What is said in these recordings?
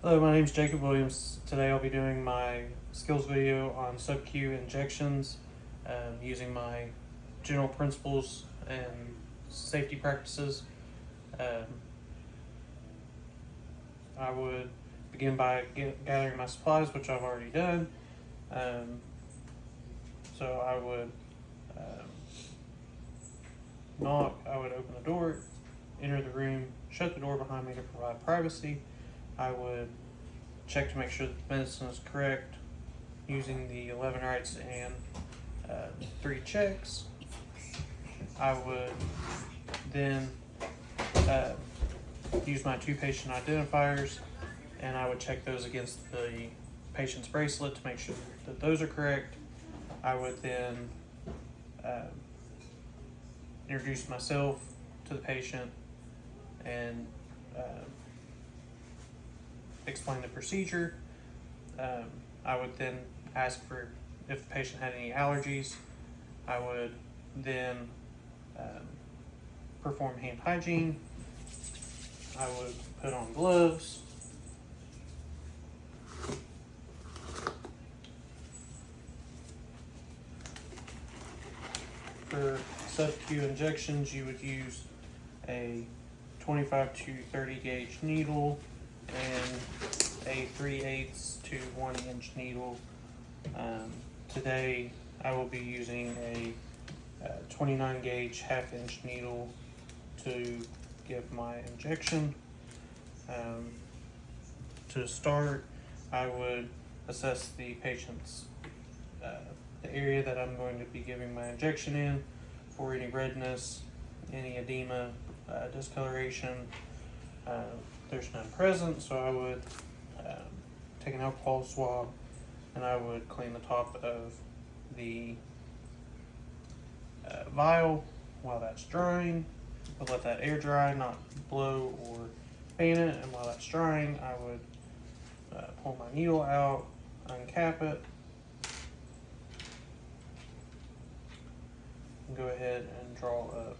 Hello, my name is Jacob Williams. Today I'll be doing my skills video on SubQ injections using my general principles and safety practices. I would begin by gathering my supplies, which I've already done. So I would knock, I would open the door, enter the room, shut the door behind me to provide privacy. I would check to make sure that the medicine is correct using the 11 rights and 3 checks. I would then use my 2 patient identifiers, and I would check those against the patient's bracelet to make sure that those are correct. I would then introduce myself to the patient and explain the procedure. I would then ask for if the patient had any allergies. I would then perform hand hygiene. I would put on gloves. For SubQ injections, you would use a 25 to 30 gauge needle and a 3/8 to 1 inch needle. Today I will be using a 29 gauge half-inch needle to give my injection. To start, I would assess the patient's the area that I'm going to be giving my injection in for any redness, any edema, discoloration. There's none present, so I would take an alcohol swab and I would clean the top of the vial while that's drying. I'll let that air dry, not blow or fan it, and while that's drying, I would pull my needle out, uncap it, and go ahead and draw up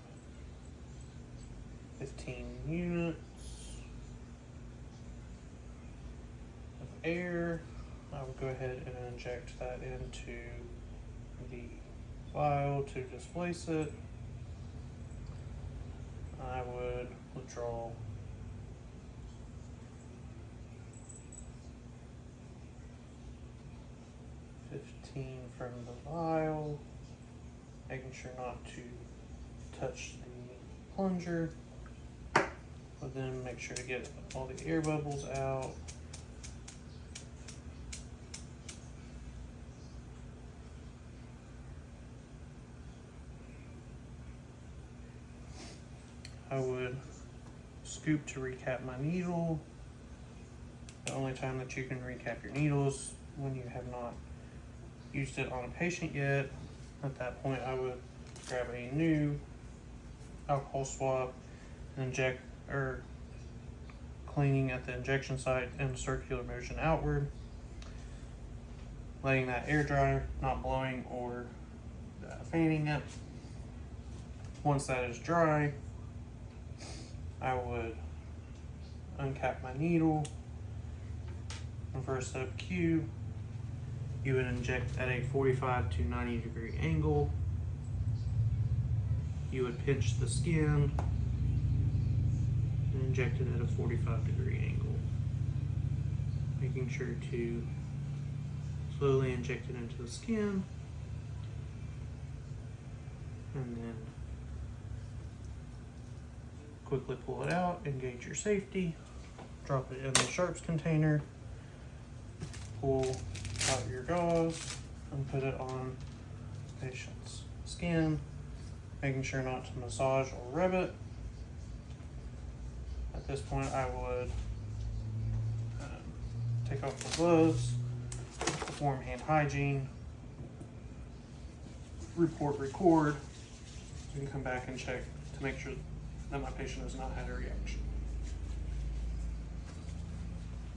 15 units of air. I would go ahead and inject that into the vial to displace it. I would withdraw 15 from the vial, making sure not to touch the plunger. But then make sure to get all the air bubbles out. I would scoop to recap my needle. The only time that you can recap your needles when you have not used it on a patient yet. At that point, I would grab a new alcohol swab and inject, or cleaning at the injection site in a circular motion outward, letting that air dry, not blowing or fanning it. Once that is dry, I would uncap my needle, and for a SubQ, you would inject at a 45 to 90 degree angle. You would pinch the skin and inject it at a 45 degree angle, making sure to slowly inject it into the skin, and then quickly pull it out, engage your safety, drop it in the sharps container, pull out your gauze and put it on the patient's skin, making sure not to massage or rub it. At this point, I would take off the gloves, perform hand hygiene, record, and come back and check to make sure that my patient has not had a reaction.